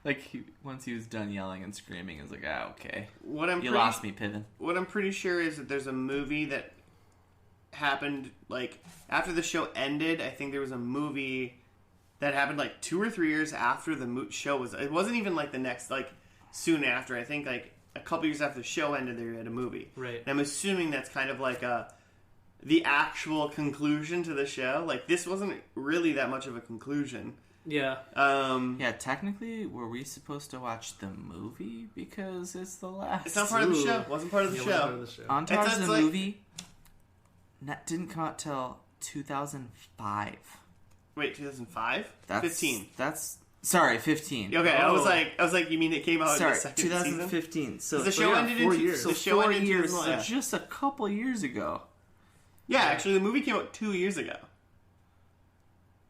Like once he was done yelling and screaming, I was like, okay, you lost me, Piven. What I'm pretty sure is that there's a movie that happened like after the show ended. I think there was a movie that happened like 2 or 3 years after the show was. It wasn't even like the next like soon after. I think like a couple years after the show ended, they had a movie. Right. And I'm assuming that's kind of like the actual conclusion to the show. Like this wasn't really that much of a conclusion. Yeah. Yeah, technically, were we supposed to watch the movie because it's the last? It's not part of the show. It wasn't part of the show. Entourage It's the like- movie didn't come out till 2005. Wait, 2005? That's 15. That's sorry, 15. Okay, I was like, you mean it came out in Sorry, the second 2015. So the show ended in 4 years. The show 4 ended in years, 2011. so just a couple years ago. Yeah, actually, the movie came out 2 years ago.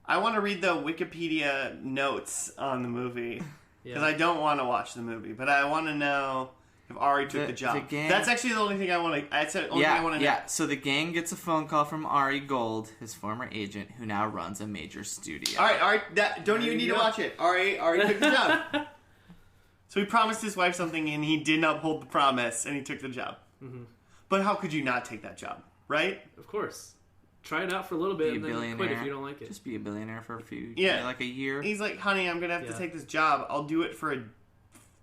I want to read the Wikipedia notes on the movie because I don't want to watch the movie, but I want to know if Ari took the job. That's actually the only thing I want to. That's the only thing I want to know. Yeah. So the gang gets a phone call from Ari Gold, his former agent, who now runs a major studio. All right, Ari, don't even need to watch it. Ari took the job. So he promised his wife something, and he did not uphold the promise, and he took the job. Mm-hmm. But how could you not take that job, right? Of course. Try it out for a little bit Be a and then billionaire. quit if you don't like it. Just be a billionaire for a few, like a year. He's like, honey, I'm gonna have to take this job. I'll do it for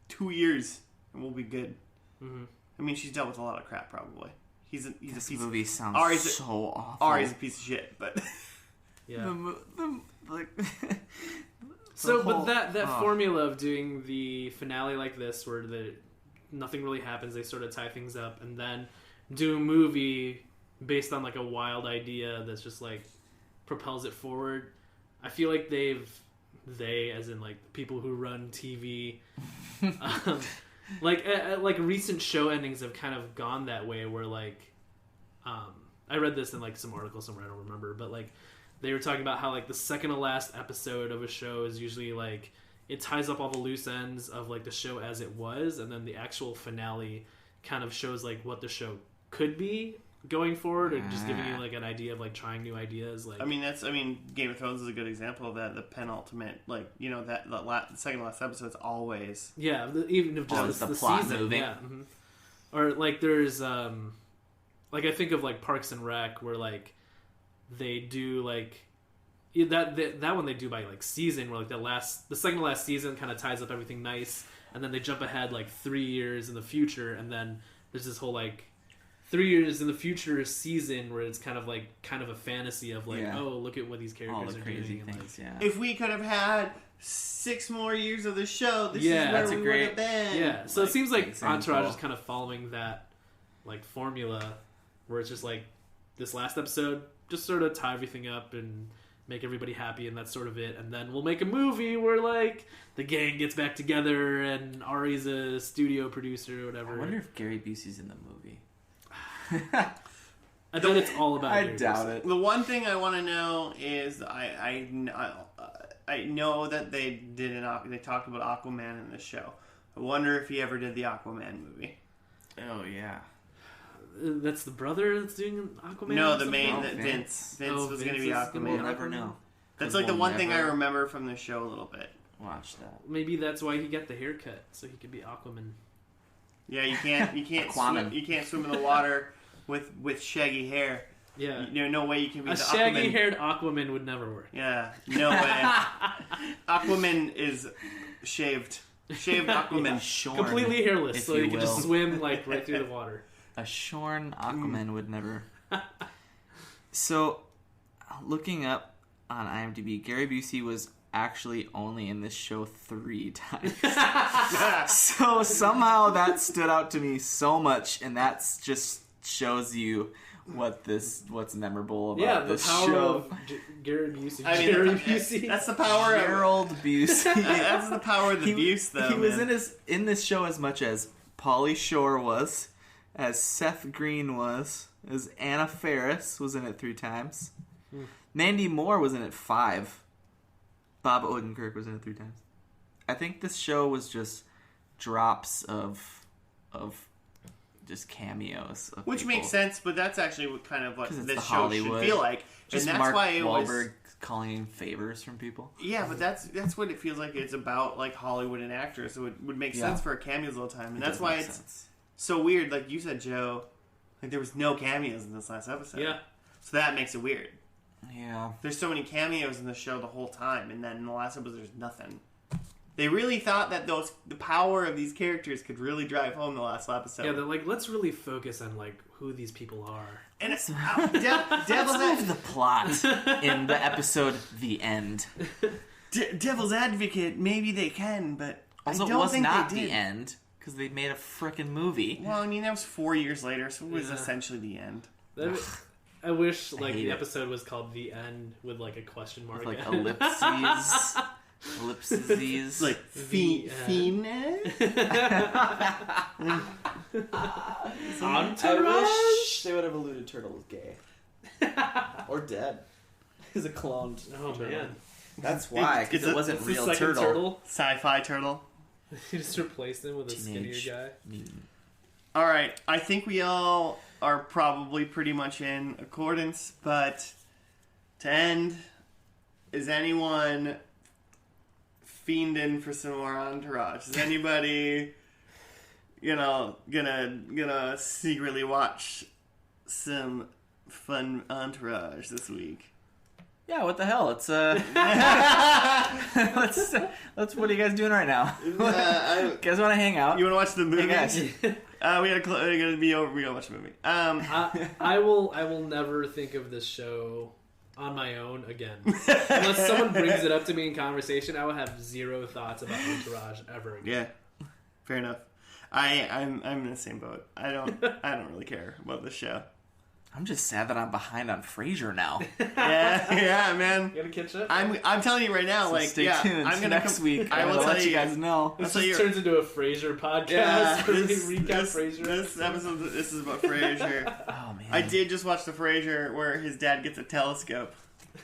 2 years, and we'll be good. Mm-hmm. I mean, she's dealt with a lot of crap, probably. He's a this piece movie of, sounds so awful. Ari's a piece of shit, but yeah. Like, but that formula of doing the finale like this, where nothing really happens, they sort of tie things up, and then do a movie based on like a wild idea that's just like propels it forward. I feel like they as in like people who run TV, like recent show endings have kind of gone that way where like I read this in like some article somewhere, I don't remember, but like they were talking about how like the second to last episode of a show is usually like it ties up all the loose ends of like the show as it was, and then the actual finale kind of shows like what the show could be going forward, or just giving you like an idea of like trying new ideas. Like, I mean, Game of Thrones is a good example of that. The penultimate, like, you know, the second to last episode is always even if just the plot season, moving. Yeah. Mm-hmm. Or like there's like I think of like Parks and Rec, where like they do like that one they do by like season, where like the second to last season kind of ties up everything nice, and then they jump ahead like 3 years in the future, and then there's this whole like 3 years in the future season where it's kind of a fantasy of like, oh, look at what these characters all the are crazy doing. Things, If we could have had 6 more years of the show, this Yeah, is where that's a we great- would have been. Yeah, so it seems like example. Entourage is kind of following that like formula where it's just like this last episode, just sort of tie everything up and make everybody happy, and that's sort of it. And then we'll make a movie where like the gang gets back together and Ari's a studio producer or whatever. I wonder if Gary Busey's in the movie. I bet it's all about. I Gary doubt Busey. it. The one thing I want to know is I know that they talked about Aquaman in this show. I wonder if he ever did the Aquaman movie. Oh yeah. That's the brother that's doing Aquaman. No, or the something? main Oh, that Vince. Vince Oh, was going to Vince be is gonna be Aquaman. We'll never know. That's 'Cause like the we'll one thing I never remember from the show a little bit. Watch that. Maybe that's why he got the haircut, so he could be Aquaman. Yeah, you can't Aquaman. swim, you can't swim in the water with shaggy hair. Yeah, No way you can be a the Aquaman. shaggy-haired Aquaman would never work. Yeah, no way. Aquaman is shaved Aquaman. Shorn, Completely hairless, if so you he could just will. swim like right through the water. A shorn Aquaman would never. So, looking up on IMDb, Gary Busey was actually only in this show 3 times. So somehow that stood out to me so much, and that's just shows you what's memorable about Yeah, the this power show. of Gary Busey. I mean, Gary Busey. that's the power of Gerald Busey. that's the power of the abuse, though. He was man. in this show as much as Pauly Shore was, as Seth Green was, as Anna Faris was in it 3 times. Mandy Moore was in it 5. Bob Odenkirk was in it 3 times. I think this show was just drops of just cameos of Which people. makes sense, but that's actually what Because it's this the show Hollywood. should feel like. Just and that's Mark why it Wahlberg was. calling in favors from people. Yeah, but that's what it feels like. It's about like Hollywood and actors, so it would make Yeah. sense for cameos all the time, and It that's does why make it's sense. so weird. Like you said, Joe, like there was no cameos in this last episode. Yeah. So that makes it weird. Yeah. There's so many cameos in the show the whole time, and then in the last episode, there's nothing. They really thought that the power of these characters could really drive home the last episode. Yeah, they're like, let's really focus on like who these people are. and Let's Devil's move the plot in the episode The End. Devil's Advocate, maybe they can, but Also, I it don't was think not they did. The End because they made a frickin' movie. Well, I mean, that was 4 years later, so it was Yeah. essentially the end. I wish like hate the it. episode was called The End with like a question mark. Like at the end. ellipses. Ellipses. Like, The Fiend? Entourage? they would have alluded Turtle was gay. Or dead. He's a cloned Oh turtle. man, That's why, It's because it wasn't It's the real second turtle. Sci-fi turtle. You just replaced him with a Teenage skinnier guy. mutant. All right, I think we all are probably pretty much in accordance, but to end, is anyone fiending for some more Entourage? Is anybody, gonna secretly watch some fun Entourage this week? Yeah, what the hell? It's let's. What are you guys doing right now? You guys want to hang out? You want to watch the movie? Hey guys. We gotta be over. We gotta watch the movie. I will never think of this show on my own again. Unless someone brings it up to me in conversation, I will have zero thoughts about Entourage ever again. Yeah, fair enough. I'm in the same boat. I don't really care about this show. I'm just sad that I'm behind on Frasier now. Yeah, man. You gotta catch up. I'm telling you right now, So like, stay yeah, tuned. I'm gonna next week. I will I'll tell let you guys know. This so just you're- turns into a Frasier podcast. Yeah, where we this recap Frasier. episode. This is about Frasier. Oh man. I did just watch the Frasier where his dad gets a telescope.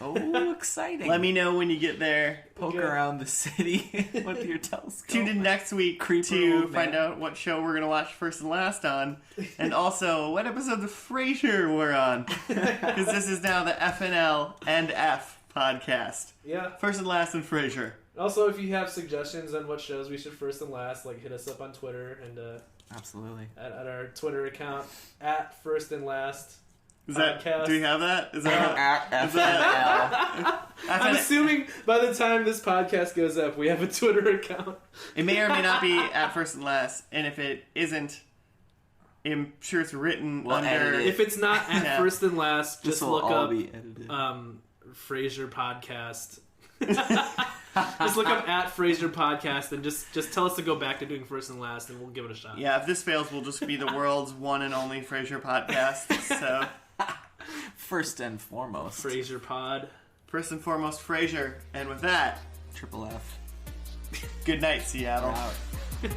Oh, exciting. Let me know when you get there. poke Okay. around the city with your telescope. Tune in next week Creeper to old find man. out what show we're gonna watch first and last on, and also what episode of Frasier we're on, because this is now the FNL and F podcast. Yeah. First and last in Frasier. Also, if you have suggestions on what shows we should first and last, like hit us up on Twitter and Absolutely. at our Twitter account at First and Last. Is that? Podcast. Do we have that? Is that? At Is that- I'm assuming by the time this podcast goes up, we have a Twitter account. It may or may not be at first and last, and if it isn't, I'm sure it's written We'll edit under. it. If it's not at Yeah. First and Last, This just will look all up be edited. Frasier podcast. Just look up at Fraser Podcast and just tell us to go back to doing first and last, and we'll give it a shot. Yeah, if this fails, we'll just be the world's one and only Frasier podcast. So, First and foremost. Fraser Pod. first and foremost, Frasier. And with that, Triple F. good night, Seattle. We're out.